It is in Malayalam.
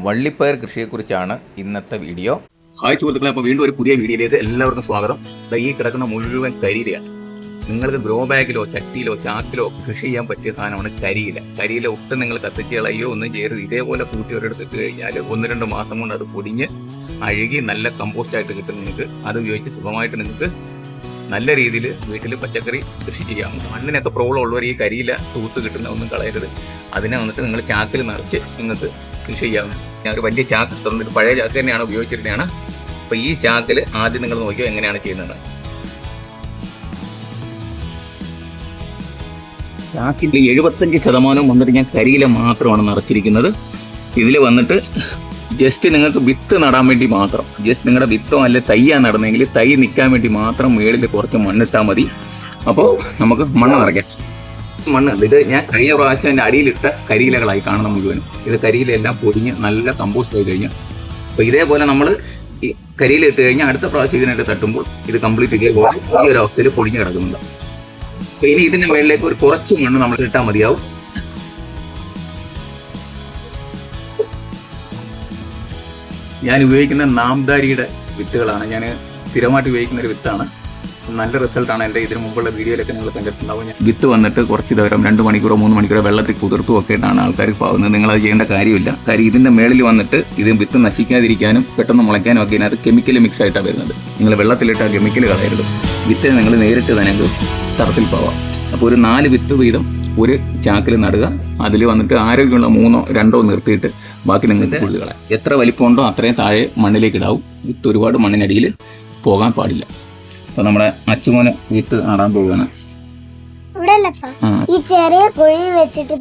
വള്ളിപ്പയർ കൃഷിയെക്കുറിച്ചാണ് ഇന്നത്തെ വീഡിയോ. ഹായ് സുഹൃത്തുക്കളെ, അപ്പോൾ വീണ്ടും ഒരു പുതിയ വീഡിയോയിലേക്ക് എല്ലാവർക്കും സ്വാഗതം. ഈ കിടക്കുന്ന മുഴുവൻ കരിയിലയാണ്. നിങ്ങൾക്ക് ഗ്രോ ബാഗിലോ ചട്ടിയിലോ ചാക്കിലോ കൃഷി ചെയ്യാൻ പറ്റിയ സാധനമാണ് കരിയില. കരിയില ഒട്ടും നിങ്ങൾ കത്തിച്ച് കളയോ ഒന്നും ചെയ്യരുത്. ഇതേപോലെ കൂട്ടി ഒരിടത്ത് ഇട്ട് കഴിഞ്ഞാൽ 1-2 മാസം കൊണ്ട് അത് പൊടിഞ്ഞ് അഴുകി നല്ല കമ്പോസ്റ്റ് ആയിട്ട് കിട്ടും. നിങ്ങൾക്ക് അത് ഉപയോഗിച്ച് സുഖമായിട്ട് നിങ്ങൾക്ക് നല്ല രീതിയിൽ വീട്ടിൽ പച്ചക്കറി കൃഷി ചെയ്യാം. മണ്ണിനൊക്കെ പ്രോബ്ലം ഉള്ളവർ ഈ കരിയില തൂത്ത് കിട്ടുന്ന ഒന്നും കളയരുത്. അതിനെ വന്നിട്ട് നിങ്ങൾ ചാക്കിൽ നിറച്ച് നിങ്ങൾക്ക് കൃഷി ചെയ്യാം. ഞാൻ ഒരു വലിയ ചാക്ക് തന്നിട്ട് പഴയ ചാക്ക് തന്നെയാണ് ഉപയോഗിച്ചിട്ടാണ്. അപ്പോൾ ഈ ചാക്കിൽ ആദ്യം നിങ്ങൾ നോക്കിയോ എങ്ങനെയാണ് ചെയ്യുന്നത്. ചാക്കിൻ്റെ 75% വന്നിട്ട് ഞാൻ കരിയില മാത്രമാണ് നിറച്ചിരിക്കുന്നത്. ഇതിൽ വന്നിട്ട് ജസ്റ്റ് നിങ്ങൾക്ക് വിത്ത് നടാൻ വേണ്ടി മാത്രം, ജസ്റ്റ് നിങ്ങളുടെ വിത്തോ അല്ലെ തയ്യാണ് നടന്നെങ്കിൽ തൈ നിൽക്കാൻ വേണ്ടി മാത്രം മുകളിൽ കുറച്ച് മണ്ണിട്ടാൽ മതി. അപ്പോൾ നമുക്ക് മണ്ണ് നിറയ്ക്കാം. മണ്ണ് ഇത് ഞാൻ കഴിഞ്ഞ പ്രാവശ്യം എൻ്റെ അടിയിലിട്ട കരിയിലകളായി കാണുന്ന മുഴുവനും. ഇത് കരിയിലെല്ലാം പൊടിഞ്ഞ് നല്ല കമ്പോസ്റ്റ് ആയി കഴിഞ്ഞു. അപ്പോൾ ഇതേപോലെ നമ്മൾ ഈ കരിയില ഇട്ട് കഴിഞ്ഞാൽ അടുത്ത പ്രാവശ്യം ഇതിനായിട്ട് തട്ടുമ്പോൾ ഇത് കംപ്ലീറ്റ് ഇതേപോലെ ഈ ഒരു അവസ്ഥയിൽ പൊടിഞ്ഞ് കിടക്കുന്നുണ്ട്. അപ്പോൾ ഇനി ഇതിൻ്റെ മുകളിലേക്ക് ഒരു കുറച്ച് മണ്ണ് നമ്മൾ ഇട്ടാൽ മതിയാവും. ഞാൻ ഉപയോഗിക്കുന്ന നാംദാരിയുടെ വിത്തുകളാണ്. ഞാൻ സ്ഥിരമായിട്ട് ഉപയോഗിക്കുന്ന ഒരു വിത്താണ്. നല്ല റിസൾട്ടാണ്. എൻ്റെ ഇതിന് മുമ്പുള്ള വീഡിയോയിലൊക്കെ നിങ്ങൾ കണ്ടിട്ടുണ്ടാവും. വിത്ത് വന്നിട്ട് കുറച്ച് ദിവസം 2 മണിക്കൂറോ 3 മണിക്കൂറോ വെള്ളത്തിൽ കുതിർത്തും ഒക്കെ ആയിട്ടാണ് ആൾക്കാർക്ക് പാവുന്നത്. നിങ്ങളത് ചെയ്യേണ്ട കാര്യമില്ല. കാര്യം ഇതിൻ്റെ മേളിൽ വന്നിട്ട് ഇത് വിത്ത് നശിക്കാതിരിക്കാനും പെട്ടെന്ന് മുളയ്ക്കാനും ഒക്കെ ഇതിനകത്ത് കെമിക്കൽ മിക്സ് ആയിട്ടാണ് വരുന്നത്. നിങ്ങൾ വെള്ളത്തിലിട്ട് ആ കെമിക്കൽ കളയരുത്. വിത്ത് നിങ്ങൾ നേരിട്ട് തന്നെ തറത്തിൽ പോവാം. അപ്പോൾ ഒരു 4 വിത്ത് വീതം ഒരു ചാക്കിൽ നടുക. അതിൽ വന്നിട്ട് ആരോഗ്യമുള്ള 3ഓ 2ഓ നിർത്തിയിട്ട് ബാക്കി നിങ്ങൾക്ക് പുല്ലുകളാം. എത്ര വലിപ്പമുണ്ടോ അത്രയും താഴെ മണ്ണിലേക്ക് ഇടാവും. വിത്ത് ഒരുപാട് മണ്ണിനടിയിൽ പോകാൻ പാടില്ല. അപ്പൊ നമ്മുടെ അച്ചുമോന് വിത്ത് നടാൻ പോവുകയാണ്. ഈ ചെറിയ കുഴി വെച്ചിട്ട്